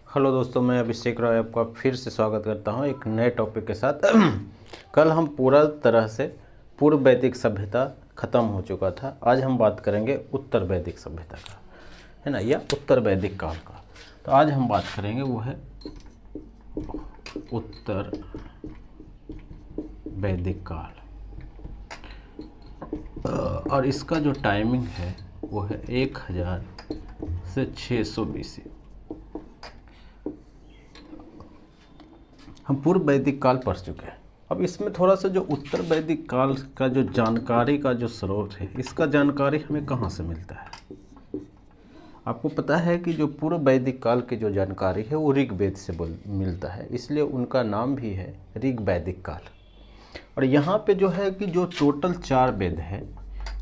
Hello दोस्तों, मैं अभिषेक राय आपका फिर से स्वागत करता हूं एक नए टॉपिक के साथ। कल हम पूरा तरह से पूर्व वैदिक सभ्यता ख़त्म हो चुका था। आज हम बात करेंगे उत्तर वैदिक सभ्यता का, है ना, या उत्तर वैदिक काल का। तो आज हम बात करेंगे वो है उत्तर वैदिक काल। और इसका जो टाइमिंग है वो है 1000 से 600 BC। हम पूर्व वैदिक काल पढ़ चुके हैं। अब इसमें थोड़ा सा जो उत्तर वैदिक काल का जो जानकारी का जो स्रोत है, इसका जानकारी हमें कहाँ से मिलता है। आपको पता है कि जो पूर्व वैदिक काल की जो जानकारी है वो ऋग्वेद से मिलता है, इसलिए उनका नाम भी है ऋग वैदिक काल। और यहाँ पे जो है कि जो टोटल 4 वेद है,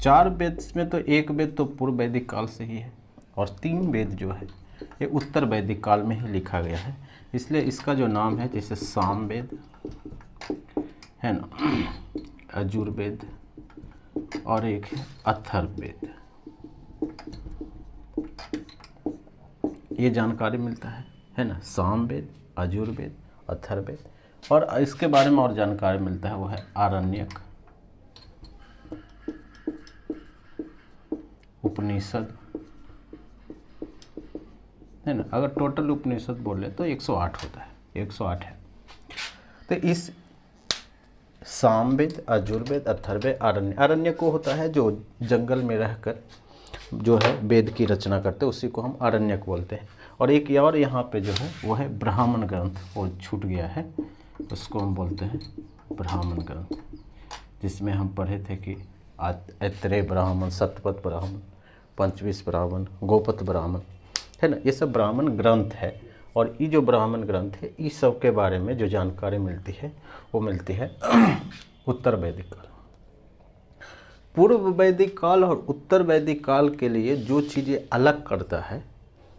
4 वेद में तो एक वेद तो पूर्व वैदिक काल से ही है और 3 वेद जो है ये उत्तर वैदिक काल में ही लिखा गया है। इसलिए इसका जो नाम है, जैसे सामवेद है ना, यजुर्वेद और एक है अथर्ववेद, ये जानकारी मिलता है ना। सामवेद, यजुर्वेद, अथर्ववेद, और इसके बारे में और जानकारी मिलता है वो है आरण्यक, उपनिषद, है ना। अगर टोटल उपनिषद बोले तो 108 होता है, 108 है। तो इस सामवेद, यजुर्वेद, अथर्ववेद, आरण्यक को होता है जो जंगल में रहकर जो है वेद की रचना करते हैं, उसी को हम आरण्यक बोलते हैं। और एक और यहाँ पे जो है वो है ब्राह्मण ग्रंथ, वो छूट गया है, उसको हम बोलते हैं ब्राह्मण ग्रंथ, जिसमें हम पढ़े थे कि ऐत्रेय ब्राह्मण, शतपथ ब्राह्मण, पंचविश ब्राह्मण, गोपथ ब्राह्मण, है ना। ये सब ब्राह्मण ग्रंथ है। और ये जो ब्राह्मण ग्रंथ है, इस सब के बारे में जो जानकारी मिलती है वो मिलती है उत्तर वैदिक काल। पूर्व वैदिक काल और उत्तर वैदिक काल के लिए जो चीज़ें अलग करता है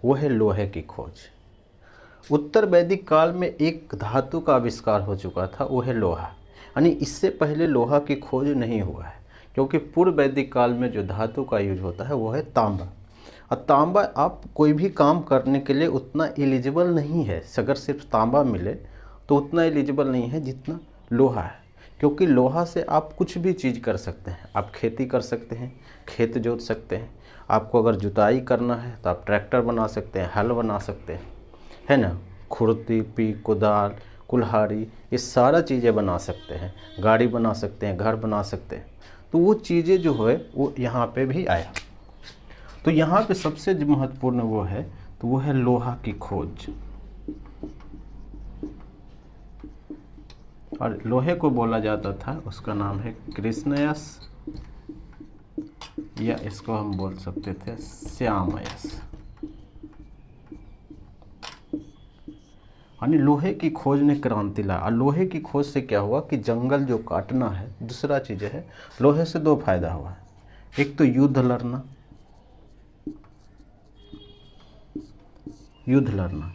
वो है लोहे की खोज। उत्तर वैदिक काल में एक धातु का आविष्कार हो चुका था, वो है लोहा, यानी इससे पहले लोहा की खोज नहीं हुआ है। क्योंकि पूर्व वैदिक काल में जो धातु का यूज होता है वो है तांबा। और तांबा आप कोई भी काम करने के लिए उतना एलिजिबल नहीं है। अगर सिर्फ तांबा मिले तो उतना एलिजिबल नहीं है जितना लोहा है। क्योंकि लोहा से आप कुछ भी चीज़ कर सकते हैं। आप खेती कर सकते हैं, खेत जोत सकते हैं। आपको अगर जुताई करना है तो आप ट्रैक्टर बना सकते हैं, हल बना सकते हैं, है ना। खुरपी, कुदाल, कुल्हाड़ी, ये सारा चीज़ें बना सकते हैं। गाड़ी बना सकते हैं, घर बना सकते हैं। तो वो चीज़ें जो है वो यहाँ पे भी आया। तो यहाँ पे सबसे जो महत्वपूर्ण वो है तो वो है लोहा की खोज। और लोहे को बोला जाता था, उसका नाम है कृष्णयश, या इसको हम बोल सकते थे श्यामयश। यानी लोहे की खोज ने क्रांति लाया। और लोहे की खोज से क्या हुआ कि जंगल जो काटना है, दूसरा चीज़ है लोहे से 2 फायदा हुआ है। एक तो युद्ध लड़ना,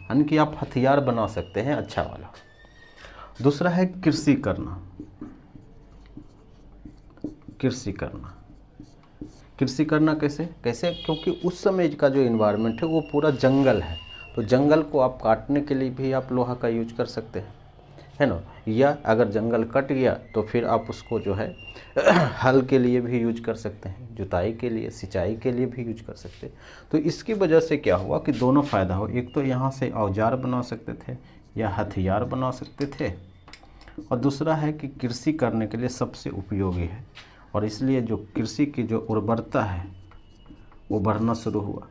यानी कि आप हथियार बना सकते हैं अच्छा वाला। दूसरा है कृषि करना। कृषि करना कैसे? क्योंकि उस समय का जो इन्वायरमेंट है वो पूरा जंगल है। तो जंगल को आप काटने के लिए भी आप लोहा का यूज कर सकते हैं, है ना। या अगर जंगल कट गया तो फिर आप उसको जो है हल के लिए भी यूज कर सकते हैं, जुताई के लिए, सिंचाई के लिए भी यूज कर सकते हैं। तो इसकी वजह से क्या हुआ कि दोनों फ़ायदा हो। एक तो यहाँ से औजार बना सकते थे या हथियार बना सकते थे, और दूसरा है कि कृषि करने के लिए सबसे उपयोगी है। और इसलिए जो कृषि की जो उर्वरता है वो बढ़ना शुरू हुआ।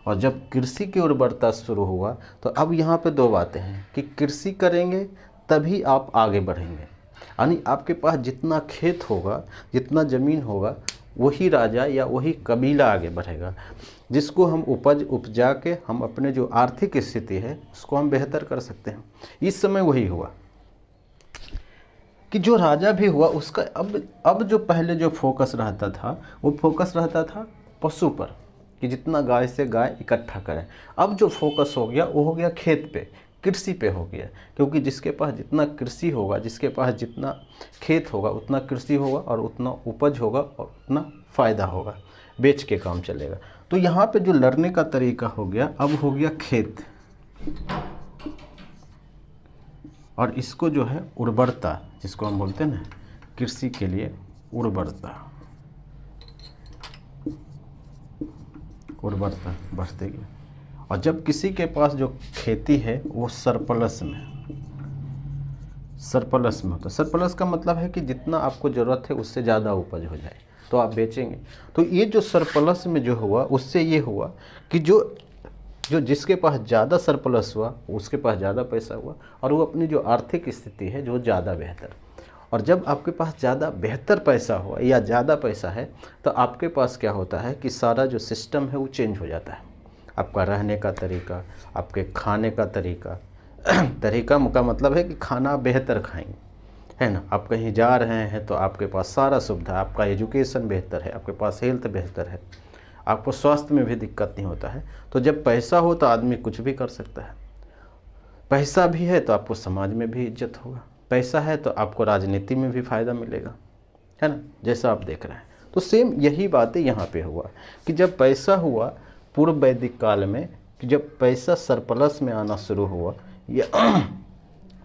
और जब कृषि की उर्वरता शुरू हुआ तो अब यहाँ पे 2 बातें हैं कि कृषि करेंगे तभी आप आगे बढ़ेंगे। यानी आपके पास जितना खेत होगा, जितना ज़मीन होगा, वही राजा या वही कबीला आगे बढ़ेगा, जिसको हम उपजा के हम अपने जो आर्थिक स्थिति है उसको हम बेहतर कर सकते हैं। इस समय वही हुआ कि जो राजा भी हुआ उसका अब जो पहले जो फोकस रहता था वो फोकस रहता था पशु पर, कि जितना गाय से गाय इकट्ठा करें। अब जो फोकस हो गया वो हो गया खेत पे, कृषि पे हो गया। क्योंकि जिसके पास जितना कृषि होगा, जिसके पास जितना खेत होगा उतना कृषि होगा और उतना उपज होगा और उतना फ़ायदा होगा, बेच के काम चलेगा। तो यहाँ पे जो लड़ने का तरीका हो गया, अब हो गया खेत, और इसको जो है उर्वरता, जिसको हम बोलते हैं ना कृषि के लिए उर्वरता बढ़ते गए। और जब किसी के पास जो खेती है वो सरप्लस में होता है। सरप्लस का मतलब है कि जितना आपको ज़रूरत है उससे ज़्यादा उपज हो जाए तो आप बेचेंगे। तो ये जो सरप्लस में जो हुआ उससे ये हुआ कि जो जिसके पास ज़्यादा सरप्लस हुआ उसके पास ज़्यादा पैसा हुआ और वो अपनी जो आर्थिक स्थिति है जो ज़्यादा बेहतर। और जब आपके पास ज़्यादा बेहतर पैसा हुआ या ज़्यादा पैसा है तो आपके पास क्या होता है कि सारा जो सिस्टम है वो चेंज हो जाता है। आपका रहने का तरीका, आपके खाने का तरीका का मतलब है कि खाना बेहतर खाएंगे, है ना। आप कहीं जा रहे हैं तो आपके पास सारा सुविधा, आपका एजुकेशन बेहतर है, आपके पास हेल्थ बेहतर है, आपको स्वास्थ्य में भी दिक्कत नहीं होता है। तो जब पैसा हो तो आदमी कुछ भी कर सकता है। पैसा भी है तो आपको समाज में भी इज्जत होगा, पैसा है तो आपको राजनीति में भी फ़ायदा मिलेगा, है ना, जैसा आप देख रहे हैं। तो सेम यही बातें यहाँ पे हुआ कि जब पैसा हुआ पूर्व वैदिक काल में, कि जब पैसा सरप्लस में आना शुरू हुआ या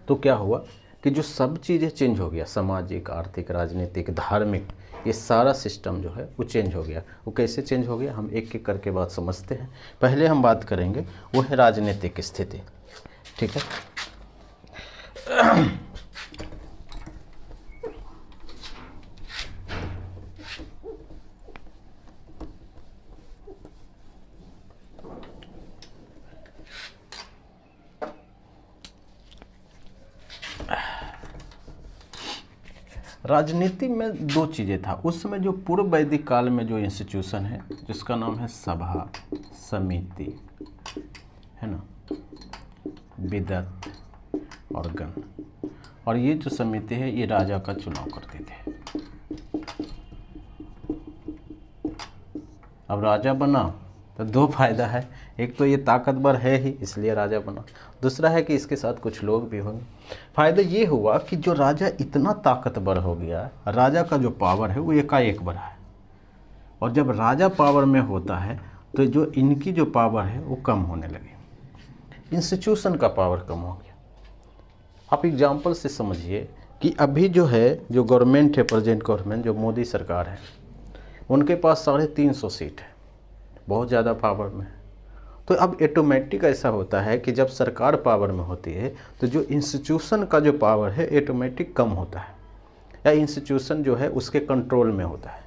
तो क्या हुआ कि जो सब चीज़ें चेंज हो गया, सामाजिक, आर्थिक, राजनीतिक, धार्मिक, ये सारा सिस्टम जो है वो चेंज हो गया। वो कैसे चेंज हो गया हम एक एक करके बात समझते हैं। पहले हम बात करेंगे वो है राजनीतिक स्थिति, ठीक है। राजनीति में दो चीज़ें था उस समय। जो पूर्व वैदिक काल में जो इंस्टीट्यूशन है जिसका नाम है सभा, समिति, है ना, विदत और गण। और ये जो समिति है ये राजा का चुनाव करते थे। अब राजा बना तो दो फायदा है, एक तो ये ताकतवर है ही इसलिए राजा बना, दूसरा है कि इसके साथ कुछ लोग भी होंगे। फ़ायदा ये हुआ कि जो राजा इतना ताकतवर हो गया, राजा का जो पावर है वो एकाएक बढ़ा है। और जब राजा पावर में होता है तो जो इनकी जो पावर है वो कम होने लगी, इंस्टीट्यूशन का पावर कम हो गया। आप एग्जाम्पल से समझिए कि अभी जो है जो गवर्नमेंट है, प्रेजेंट गवर्नमेंट जो मोदी सरकार है, उनके पास 350 सीट है, बहुत ज़्यादा पावर में। तो अब ऑटोमेटिक ऐसा होता है कि जब सरकार पावर में होती है तो जो इंस्टीट्यूशन का जो पावर है ऑटोमेटिक कम होता है, या इंस्टीट्यूशन जो है उसके कंट्रोल में होता है।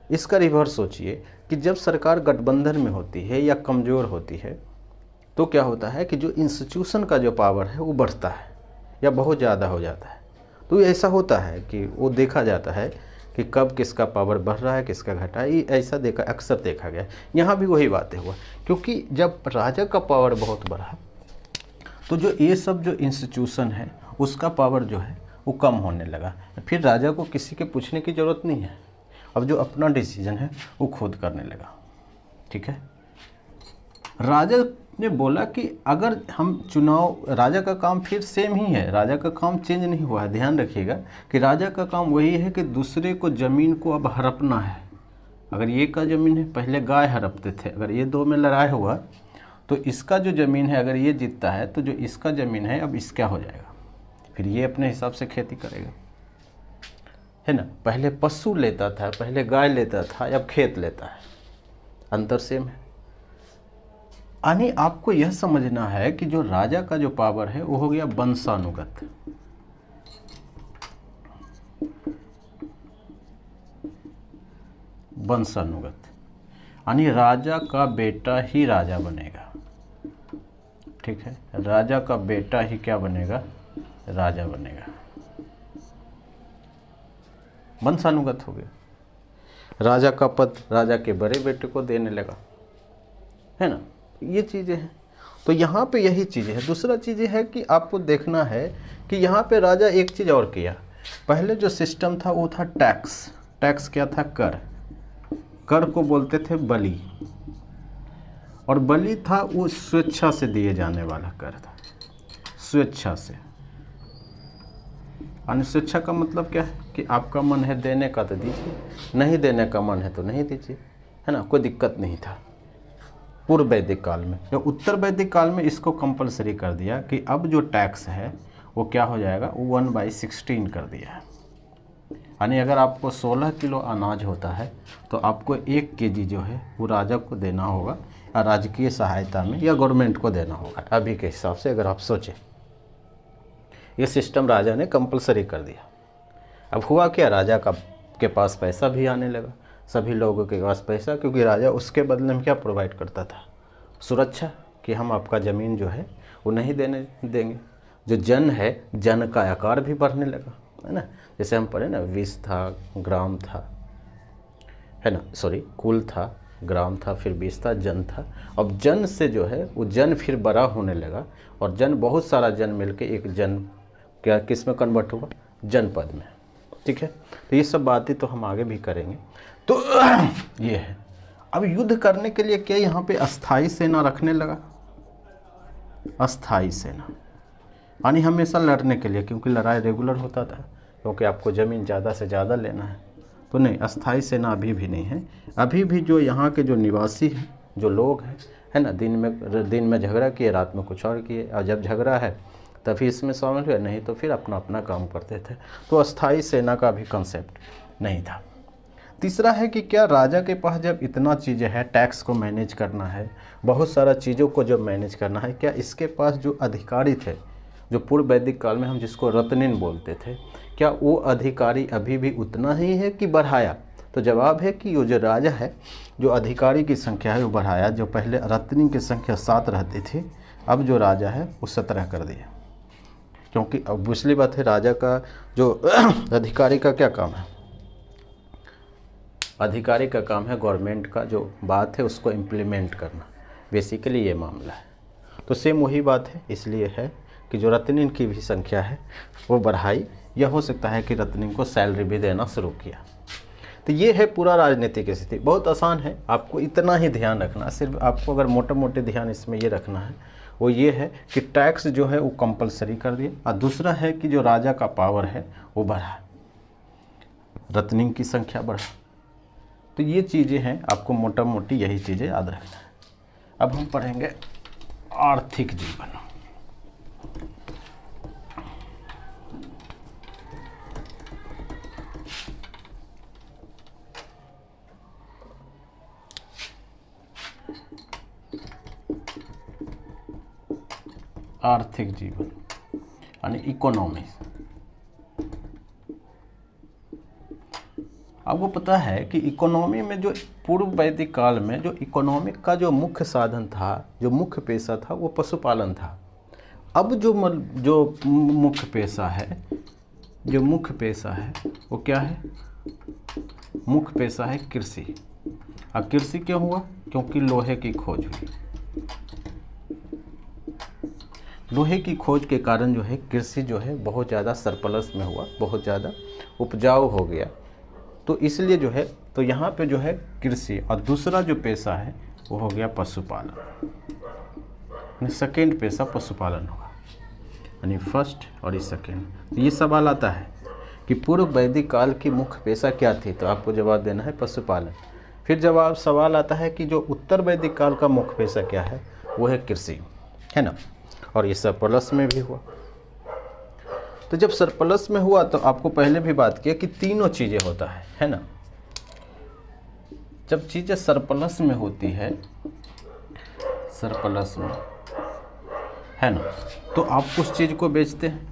इसका रिवर्स सोचिए कि जब सरकार गठबंधन में होती है या कमज़ोर होती है तो क्या होता है कि जो इंस्टीट्यूशन का जो पावर है वो बढ़ता है या बहुत ज़्यादा हो जाता है। तो ऐसा होता है कि वो देखा जाता है कि कब किसका पावर बढ़ रहा है, किसका घटा है, ये ऐसा अक्सर देखा गया। यहाँ भी वही बातें हुआ, क्योंकि जब राजा का पावर बहुत बढ़ा तो जो ये सब जो इंस्टीट्यूशन है उसका पावर जो है वो कम होने लगा। फिर राजा को किसी के पूछने की ज़रूरत नहीं है, अब जो अपना डिसीजन है वो खुद करने लगा, ठीक है। राजा ने बोला कि अगर हम चुनाव, राजा का काम फिर सेम ही है, राजा का काम चेंज नहीं हुआ है। ध्यान रखिएगा कि राजा का काम वही है कि दूसरे को ज़मीन को अब हड़पना है। अगर ये का ज़मीन है, पहले गाय हड़पते थे, अगर ये दो में लड़ाई हुआ तो इसका जो ज़मीन है अगर ये जीतता है तो जो इसका ज़मीन है अब इसका हो जाएगा, फिर ये अपने हिसाब से खेती करेगा, है ना। पहले पशु लेता था, पहले गाय लेता था, अब खेत लेता है, अंतर सेम है। यानी आपको यह समझना है कि जो राजा का जो पावर है वो हो गया वंशानुगत। वंशानुगत यानी राजा का बेटा ही राजा बनेगा, ठीक है। राजा का बेटा ही क्या बनेगा, राजा बनेगा, वंशानुगत हो गया। राजा का पद राजा के बड़े बेटे को देने लगा, है ना। ये चीज़ें हैं। तो यहाँ पे यही चीज़ें है। दूसरा चीज़ है कि आपको देखना है कि यहाँ पे राजा एक चीज़ और किया। पहले जो सिस्टम था वो था टैक्स। टैक्स क्या था, कर। कर को बोलते थे बलि, और बलि था वो स्वेच्छा से दिए जाने वाला कर था, स्वेच्छा से। यानी स्वेच्छा का मतलब क्या है कि आपका मन है देने का तो दीजिए, नहीं देने का मन है तो नहीं दीजिए, है ना, कोई दिक्कत नहीं था पूर्व वैदिक काल में। या उत्तर वैदिक काल में इसको कंपलसरी कर दिया कि अब जो टैक्स है वो क्या हो जाएगा, 1/16 कर दिया है। यानी अगर आपको 16 किलो अनाज होता है तो आपको 1 केजी जो है वो राजा को देना होगा, या राजकीय सहायता में, या गवर्नमेंट को देना होगा। अभी के हिसाब से अगर आप सोचें, ये सिस्टम राजा ने कंपलसरी कर दिया। अब हुआ क्या, राजा के पास पैसा भी आने लगा, सभी लोगों के पास पैसा, क्योंकि राजा उसके बदले में क्या प्रोवाइड करता था, सुरक्षा, कि हम आपका ज़मीन जो है वो नहीं देने देंगे। जो जन है, जन का आकार भी बढ़ने लगा, है ना। जैसे हम पढ़े ना, विष था, ग्राम था, है ना, सॉरी, कुल था, ग्राम था, फिर विष था, जन था। अब जन से जो है वो जन फिर बड़ा होने लगा, और जन, बहुत सारा जन मिलके एक जन क्या किस में कन्वर्ट हुआ, जनपद में। ठीक है, तो ये सब बातें तो हम आगे भी करेंगे। तो ये है। अब युद्ध करने के लिए क्या यहाँ पे अस्थाई सेना रखने लगा, अस्थाई सेना, यानी हमेशा लड़ने के लिए, क्योंकि लड़ाई रेगुलर होता था, क्योंकि आपको ज़मीन ज़्यादा से ज़्यादा लेना है। तो नहीं, अस्थाई सेना अभी भी नहीं है। अभी भी जो यहाँ के जो निवासी हैं, जो लोग हैं, है ना, दिन में झगड़ा किए, रात में कुछ और किए, और जब झगड़ा है तभी इसमें शामिल हुए, नहीं तो फिर अपना अपना काम करते थे। तो अस्थाई सेना का भी कंसेप्ट नहीं था। तीसरा है कि क्या राजा के पास जब इतना चीज़ें हैं, टैक्स को मैनेज करना है, बहुत सारा चीज़ों को जब मैनेज करना है, क्या इसके पास जो अधिकारी थे, जो पूर्व वैदिक काल में हम जिसको रत्निन बोलते थे, क्या वो अधिकारी अभी भी उतना ही है कि बढ़ाया? तो जवाब है कि वो जो राजा है, जो अधिकारी की संख्या है वो बढ़ाया। जो पहले रत्निन की संख्या 7 रहती थी, अब जो राजा है वो 17 कर दिया। क्योंकि अब दूसरी बात है, राजा का जो अधिकारी का क्या काम है, अधिकारी का काम है गवर्नमेंट का जो बात है उसको इम्प्लीमेंट करना, बेसिकली ये मामला है। तो सेम वही बात है, इसलिए है कि जो रत्निन की भी संख्या है वो बढ़ाई, या हो सकता है कि रत्निन को सैलरी भी देना शुरू किया। तो ये है पूरा राजनीतिक स्थिति। बहुत आसान है, आपको इतना ही ध्यान रखना, सिर्फ आपको अगर मोटे मोटे ध्यान इसमें ये रखना है, वो ये है कि टैक्स जो है वो कंपलसरी कर दिया, और दूसरा है कि जो राजा का पावर है वो बढ़ा, रत्निन की संख्या बढ़ा। तो ये चीज़ें हैं, आपको मोटा मोटी यही चीज़ें याद रखना है। अब हम पढ़ेंगे आर्थिक जीवन। आर्थिक जीवन यानी इकोनॉमी। आपको पता है कि इकोनॉमी में जो पूर्व वैदिक काल में जो इकोनॉमिक का जो मुख्य साधन था, जो मुख्य पेशा था, वो पशुपालन था। अब जो मुख्य पेशा है, जो मुख्य पेशा है वो क्या है, मुख्य पेशा है कृषि। और कृषि क्यों हुआ, क्योंकि लोहे की खोज हुई। लोहे की खोज के कारण जो है कृषि जो है बहुत ज़्यादा सरप्लस में हुआ, बहुत ज़्यादा उपजाऊ हो गया। तो इसलिए जो है, तो यहाँ पे जो है कृषि, और दूसरा जो पेशा है वो हो गया पशुपालन। सेकेंड पेशा पशुपालन होगा, यानी फर्स्ट और इस सेकेंड। तो ये सवाल आता है कि पूर्व वैदिक काल की मुख्य पेशा क्या थी, तो आपको जवाब देना है पशुपालन। फिर जवाब सवाल आता है कि जो उत्तर वैदिक काल का मुख्य पेशा क्या है, वो है कृषि, है ना, और ये सरप्लस में भी हुआ। तो जब सरप्लस में हुआ तो आपको पहले भी बात किया कि तीनों चीज़ें होता है ना। जब चीज़ें सरप्लस में होती है, सरप्लस में, है ना, तो आप उस चीज़ को बेचते हैं।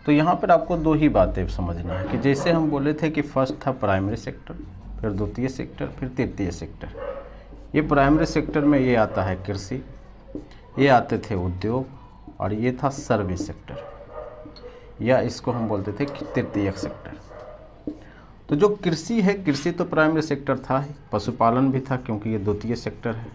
तो यहाँ पर आपको दो ही बातें समझना है कि जैसे हम बोले थे कि फर्स्ट था प्राइमरी सेक्टर, फिर द्वितीय सेक्टर, फिर तृतीय सेक्टर। ये प्राइमरी सेक्टर में ये आता है कृषि, ये आते थे उद्योग, और ये था सर्विस सेक्टर, या इसको हम बोलते थे तृतीयक सेक्टर। तो जो कृषि है, कृषि तो प्राइमरी सेक्टर था ही, पशुपालन भी था क्योंकि ये द्वितीय सेक्टर है,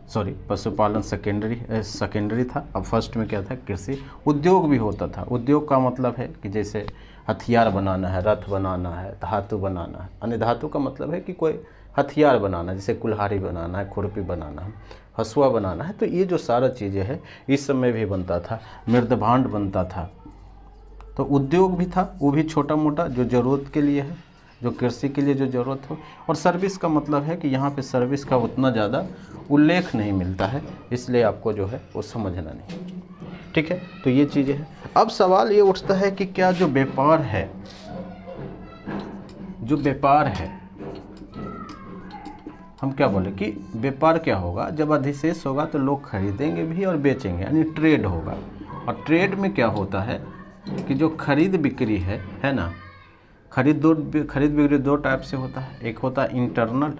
सॉरी पशुपालन सेकेंडरी था। अब फर्स्ट में क्या था, कृषि। उद्योग भी होता था। उद्योग का मतलब है कि जैसे हथियार बनाना है, रथ बनाना है, धातु बनाना है। अन्य धातु का मतलब है कि कोई हथियार बनाना, जैसे कुल्हाड़ी बनाना है, खुरपी बनाना है, हसुआ बनाना है। तो ये जो सारा चीज़ें हैं इस समय भी बनता था। मृदभांड बनता था। तो उद्योग भी था, वो भी छोटा मोटा जो ज़रूरत के लिए है, जो कृषि के लिए जो ज़रूरत हो। और सर्विस का मतलब है कि यहाँ पे सर्विस का उतना ज़्यादा उल्लेख नहीं मिलता है, इसलिए आपको जो है वो समझना नहीं। ठीक है, तो ये चीज़ें हैं। अब सवाल ये उठता है कि क्या जो व्यापार है, जो व्यापार है, हम क्या बोले कि व्यापार क्या होगा, जब अधिशेष होगा तो लोग खरीदेंगे भी और बेचेंगे, यानी ट्रेड होगा। और ट्रेड में क्या होता है कि जो खरीद बिक्री है ना, खरीद बिक्री दो टाइप से होता है, एक होता है इंटरनल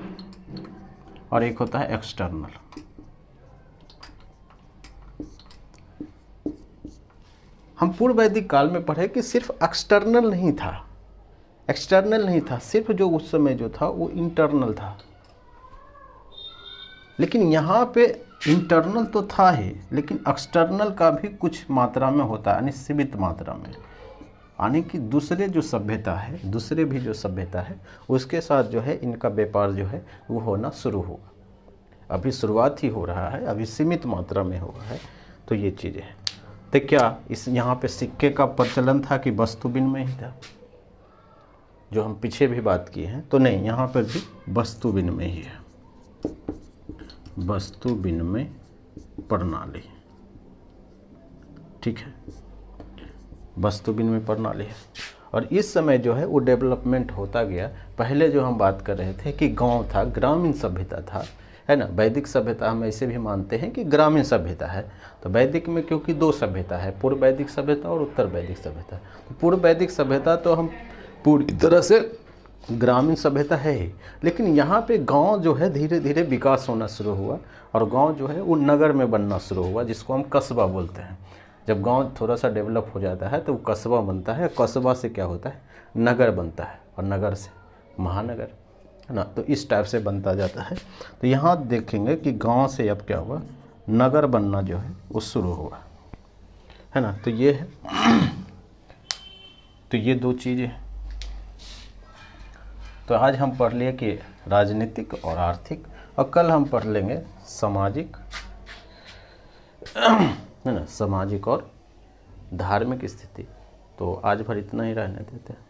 और एक होता है एक्सटर्नल। हम पूर्व वैदिक काल में पढ़े कि सिर्फ एक्सटर्नल नहीं था, सिर्फ जो उस समय जो था वो इंटरनल था। लेकिन यहाँ पे इंटरनल तो था ही, लेकिन एक्सटर्नल का भी कुछ मात्रा में होता है, यानी सीमित मात्रा में, यानी कि दूसरे जो सभ्यता है, दूसरे भी जो सभ्यता है उसके साथ जो है इनका व्यापार जो है वो होना शुरू होगा। अभी शुरुआत ही हो रहा है, अभी सीमित मात्रा में हुआ है। तो ये चीज़ें हैं। तो क्या इस यहाँ पे सिक्के का प्रचलन था कि वस्तु विनिमय ही था, जो हम पीछे भी बात किए हैं? तो नहीं, यहाँ पर भी वस्तु विनिमय ही है, वस्तु विनिमय प्रणाली, ठीक है, वस्तु विनिमय प्रणाली है। और इस समय जो है वो डेवलपमेंट होता गया। पहले जो हम बात कर रहे थे कि गांव था, ग्रामीण सभ्यता था, है ना। वैदिक सभ्यता हम ऐसे भी मानते हैं कि ग्रामीण सभ्यता है। तो वैदिक में क्योंकि दो सभ्यता है, पूर्व वैदिक सभ्यता और उत्तर वैदिक सभ्यता। तो पूर्व वैदिक सभ्यता तो हम पूरी तरह से ग्रामीण सभ्यता है ही, लेकिन यहाँ पे गांव जो है धीरे धीरे विकास होना शुरू हुआ और गांव जो है वो नगर में बनना शुरू हुआ, जिसको हम कस्बा बोलते हैं। जब गांव थोड़ा सा डेवलप हो जाता है तो वो कस्बा बनता है, कस्बा से क्या होता है, नगर बनता है, और नगर से महानगर, है ना। तो इस टाइप से बनता जाता है। तो यहाँ देखेंगे कि गांव से अब क्या हुआ, नगर बनना जो है वो शुरू हुआ, है ना। तो ये है, तो ये दो चीज़ें हैं। तो आज हम पढ़ लिए कि राजनीतिक और आर्थिक, और कल हम पढ़ लेंगे सामाजिक, है ना, सामाजिक और धार्मिक स्थिति। तो आज भर इतना ही रहने देते हैं।